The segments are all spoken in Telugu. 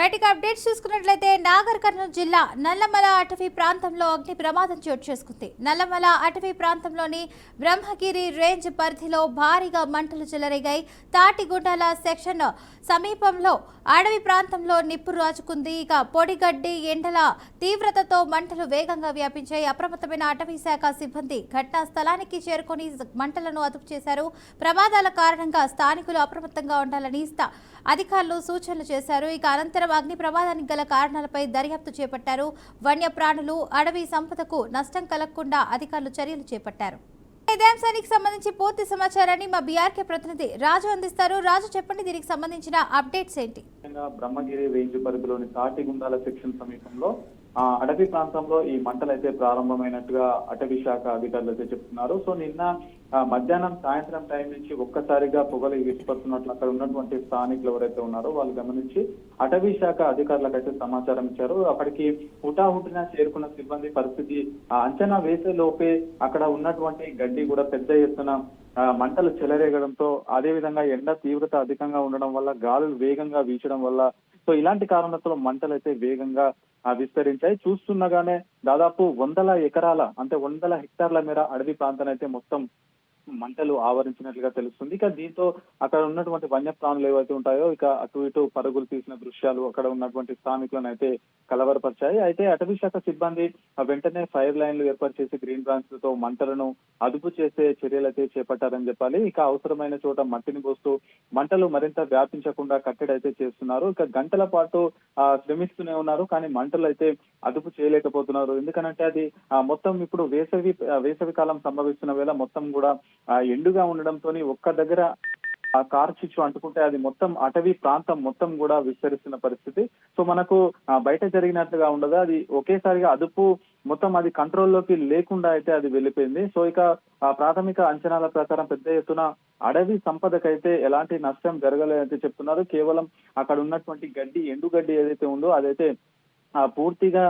రైట్ అప్డేట్స్ చూసుకున్నట్లయితే నాగర్ కర్నూలు జిల్లా నల్లమల అటవీ ప్రాంతంలో అగ్ని ప్రమాదం చోటు చేసుకుంది. నల్లమల అటవీ ప్రాంతంలోని బ్రహ్మగిరి రేంజ్ పరిధిలో భారీగా మంటలు చెలరేగాయి. తాటిగుండాల సెక్షన్ సమీపంలో అడవి ప్రాంతంలో నిప్పు రాజుకుంది. ఇక పొడిగడ్డి ఎండల తీవ్రతతో మంటలు వేగంగా వ్యాపించాయి. అప్రమత్తమైన అటవీ శాఖ సిబ్బంది ఘటనా స్థలానికి చేరుకొని మంటలను అదుపు చేశారు. ప్రమాదాల కారణంగా స్థానికులు అప్రమత్తంగా ఉండాలని అధికారులు సూచనలు చేశారు. ఇక అనంతరం అగ్ని ప్రమాదానికి గల కారణాలపై దర్యాప్తు చేపట్టారు. వన్యప్రాణులు అడవి సంపదకు నష్టం కలగకుండా అధికారులు చర్యలు చేపట్టారు. ఇదే అంశానికి సంబంధించి పూర్తి సమాచారాన్ని మా బీఆర్కే ప్రతినిధి రాజు అందిస్తారు. రాజు, చెప్పండి, దీనికి సంబంధించిన అప్డేట్స్ ఏంటి? బ్రహ్మగిరి రేంజ్ పరిధిలోని తాటిగుండాల సెక్షన్ సమీపంలో అడవి ప్రాంతంలో ఈ మంటలు అయితే ప్రారంభమైనట్టుగా అటవీ శాఖ అధికారులు అయితే చెప్తున్నారు. సో నిన్న మధ్యాహ్నం సాయంత్రం టైం నుంచి ఒక్కసారిగా పొగలు ఎగిసిపడుతున్నట్లు అక్కడ ఉన్నటువంటి స్థానికులు ఎవరైతే ఉన్నారో వాళ్ళు గమనించి అటవీ శాఖ అధికారులకు అయితే సమాచారం ఇచ్చారు. అక్కడికి హుటాహుటిన చేరుకున్న సిబ్బంది పరిస్థితి అంచనా వేసే లోపే అక్కడ ఉన్నటువంటి గడ్డి కూడా పెద్ద ఎత్తున మంటలు చెలరేగడంతో, అదే విధంగా ఎండ తీవ్రత అధికంగా ఉండడం వల్ల, గాలులు వేగంగా వీచడం వల్ల, సో ఇలాంటి కారణాలతో మంటలు అయితే వేగంగా విస్తరించాయి. చూస్తుండగానే దాదాపు 100 ఎకరాల అంటే 100 హెక్టార్ల మేర అడవి ప్రాంతాన్ని అయితే మొత్తం మంటలు ఆవరించినట్లుగా తెలుస్తుంది. ఇక దీంతో అక్కడ ఉన్నటువంటి వన్యప్రాణులు ఏవైతే ఉంటాయో ఇక అటు ఇటు పరుగులు తీసిన దృశ్యాలు అక్కడ ఉన్నటువంటి స్థానికులను అయితే కలవరపరిచాయి. అయితే అటవీ శాఖ సిబ్బంది వెంటనే ఫైర్ లైన్లు ఏర్పాటు చేసి గ్రీన్ బ్రాంచ్లతో మంటలను అదుపు చేసే చర్యలు అయితే చేపట్టారని చెప్పాలి. ఇక అవసరమైన చోట మట్టిని పోస్తూ మంటలు మరింత వ్యాపించకుండా కట్టడి అయితే చేస్తున్నారు. ఇక గంటల పాటు శ్రమిస్తూనే ఉన్నారు, కానీ మంటలు అయితే అదుపు చేయలేకపోతున్నారు. ఎందుకనంటే అది మొత్తం ఇప్పుడు వేసవి కాలం సంభవిస్తున్న వేళ మొత్తం కూడా ఎండుగా ఉండడంతో ఒక్క దగ్గర కార్చిచ్చు అంటుకుంటే అది మొత్తం అటవీ ప్రాంతం మొత్తం కూడా విస్తరిస్తున్న పరిస్థితి. సో మనకు బయట జరిగినట్లుగా ఉండదు, అది ఒకేసారిగా అదుపు మొత్తం అది కంట్రోల్లోకి లేకుండా అయితే అది వెళ్ళిపోయింది. సో ఇక ప్రాథమిక అంచనాల ప్రకారం పెద్ద ఎత్తున అడవి సంపదకైతే ఎలాంటి నష్టం జరగలేదని చెప్తున్నారు. కేవలం అక్కడ ఉన్నటువంటి గడ్డి, ఎండుగడ్డి ఏదైతే ఉందో అదైతే పూర్తిగా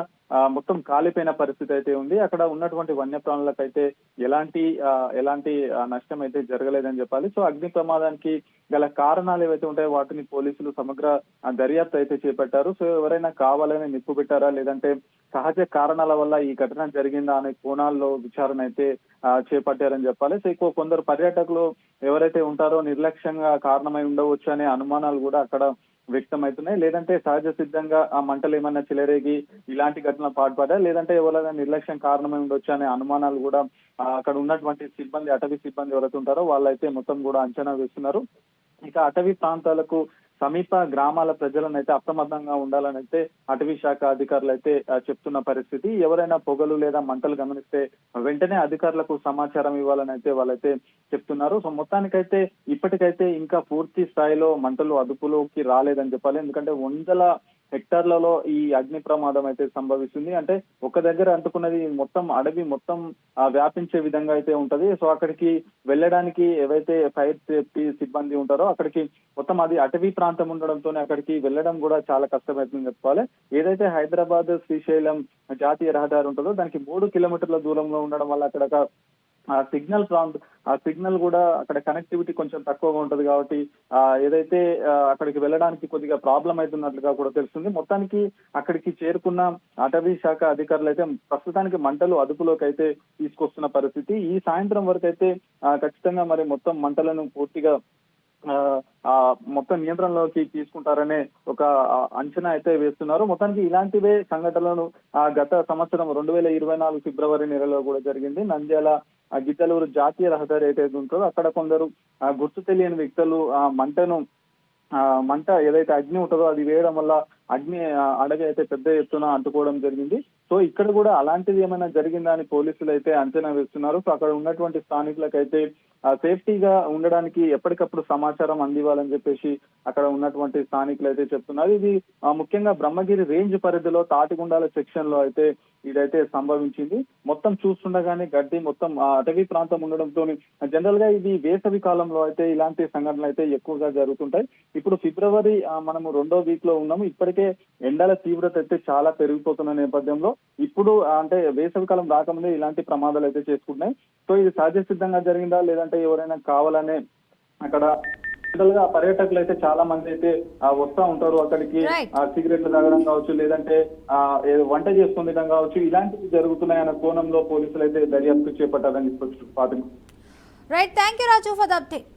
మొత్తం కాలిపోయిన పరిస్థితి అయితే ఉంది. అక్కడ ఉన్నటువంటి వన్యప్రాణులకైతే ఎలాంటి నష్టం అయితే జరగలేదని చెప్పాలి. సో అగ్ని ప్రమాదానికి గల కారణాలు ఏవైతే ఉంటాయో వాటిని పోలీసులు సమగ్ర దర్యాప్తు అయితే చేపట్టారు. సో ఎవరైనా కావాలని నిప్పు పెట్టారా, లేదంటే సహజ కారణాల వల్ల ఈ ఘటన జరిగిందా అనే కోణాల్లో విచారణ అయితే చేపట్టారని చెప్పాలి. సో ఎక్కువ కొందరు పర్యాటకులు ఎవరైతే ఉంటారో నిర్లక్ష్యంగా కారణమై ఉండవచ్చు అనే అనుమానాలు కూడా అక్కడ వ్యక్తమవుతున్నాయి. లేదంటే సహజ సిద్ధంగా ఆ మంటలు ఏమన్నా చెలరేగి ఇలాంటి ఘటనలు పాల్పడ్డా, లేదంటే ఎవరైనా నిర్లక్ష్యం కారణమై ఉండొచ్చు అనే అనుమానాలు కూడా అక్కడ ఉన్నటువంటి సిబ్బంది, అటవీ సిబ్బంది ఎవరైతే ఉంటారో వాళ్ళైతే మొత్తం కూడా అంచనా వేస్తున్నారు. ఇక అటవీ ప్రాంతాలకు సమీప గ్రామాల ప్రజలను అయితే అప్రమత్తంగా ఉండాలని అయితే అటవీ శాఖ అధికారులు అయితే చెప్తున్న పరిస్థితి. ఎవరైనా పొగలు లేదా మంటలు గమనిస్తే వెంటనే అధికారులకు సమాచారం ఇవ్వాలని అయితే వాళ్ళైతే చెప్తున్నారు. సో మొత్తానికైతే ఇప్పటికైతే ఇంకా పూర్తి స్థాయిలో మంటలు అదుపులోకి రాలేదని చెప్పాలి. ఎందుకంటే 100 హెక్టార్లలో ఈ అగ్ని ప్రమాదం అయితే సంభవిస్తుంది. అంటే ఒక దగ్గర అంటుకున్నది మొత్తం అడవి మొత్తం వ్యాపించే విధంగా అయితే ఉంటది. సో అక్కడికి వెళ్ళడానికి ఏవైతే ఫైర్ సేఫ్టీ సిబ్బంది ఉంటారో అక్కడికి మొత్తం అది అటవీ ప్రాంతం ఉండడంతోనే అక్కడికి వెళ్ళడం కూడా చాలా కష్టమవుతుందని చెప్పుకోవాలి. ఏదైతే హైదరాబాద్ శ్రీశైలం జాతీయ రహదారి ఉంటుందో దానికి 3 కిలోమీటర్ల దూరంలో ఉండడం వల్ల అక్కడ సిగ్నల్ కూడా అక్కడ కనెక్టివిటీ కొంచెం తక్కువగా ఉంటది కాబట్టి ఏదైతే అక్కడికి వెళ్ళడానికి కొద్దిగా ప్రాబ్లం అవుతున్నట్లుగా కూడా తెలుస్తుంది. మొత్తానికి అక్కడికి చేరుకున్న అటవీ శాఖ అధికారులు అయితే ప్రస్తుతానికి మంటలు అదుపులోకి అయితే తీసుకొస్తున్న పరిస్థితి. ఈ సాయంత్రం వరకు అయితే ఖచ్చితంగా మరి మొత్తం మంటలను పూర్తిగా మొత్తం నియంత్రణలోకి తీసుకుంటారనే ఒక అంచనా అయితే వేస్తున్నారు. మొత్తానికి ఇలాంటివే సంఘటనలను గత సంవత్సరం 2024 ఫిబ్రవరి నెలలో కూడా జరిగింది. నంద్యాల గిద్దలూరు జాతీయ రహదారి అయితే ఉంటుందో అక్కడ కొందరు గుర్తు తెలియని వ్యక్తులు మంట ఏదైతే అగ్ని ఉంటుందో అది వేయడం వల్ల అడవి అయితే పెద్ద ఎత్తున అంటుకోవడం జరిగింది. సో ఇక్కడ కూడా అలాంటిది ఏమైనా జరిగిందా అని పోలీసులు అయితే అంచనా వేస్తున్నారు. సో అక్కడ ఉన్నటువంటి స్థానికులకైతే సేఫ్టీగా ఉండడానికి ఎప్పటికప్పుడు సమాచారం అందివ్వాలని చెప్పేసి అక్కడ ఉన్నటువంటి స్థానికులు అయితే చెప్తున్నారు. ఇది ముఖ్యంగా బ్రహ్మగిరి రేంజ్ పరిధిలో తాటిగుండాల సెక్షన్ లో అయితే ఇదైతే సంభవించింది. మొత్తం చూస్తుండగానే గడ్డి మొత్తం అటవీ ప్రాంతం ఉండడంతో జనరల్ గా ఇది వేసవి కాలంలో అయితే ఇలాంటి సంఘటనలు అయితే ఎక్కువగా జరుగుతుంటాయి. ఇప్పుడు ఫిబ్రవరి మనము 2వ వీక్ లో ఉన్నాము. ఇప్పటికే ఎండల తీవ్రత అయితే చాలా పెరిగిపోతున్న నేపథ్యంలో ఇప్పుడు అంటే వేసవి కాలం రాకముందే ఇలాంటి ప్రమాదాలు అయితే చేసుకుంటున్నాయి. సో ఇది సహజ సిద్ధంగా జరిగిందా, లేదంటే ఎవరైనా కావాలనే అక్కడ జనరల్ గా పర్యాటకులు అయితే చాలా మంది అయితే వస్తా ఉంటారు అక్కడికి. Right. సిగరెట్లు తాగడం కావచ్చు, లేదంటే ఏదో వంట చేసుకుని తినడం కావచ్చు, ఇలాంటివి జరుగుతున్నాయన్న కోణంలో పోలీసులు అయితే దర్యాప్తు చేపట్టారని చెప్పొచ్చు. Right, thank you Raju for the update.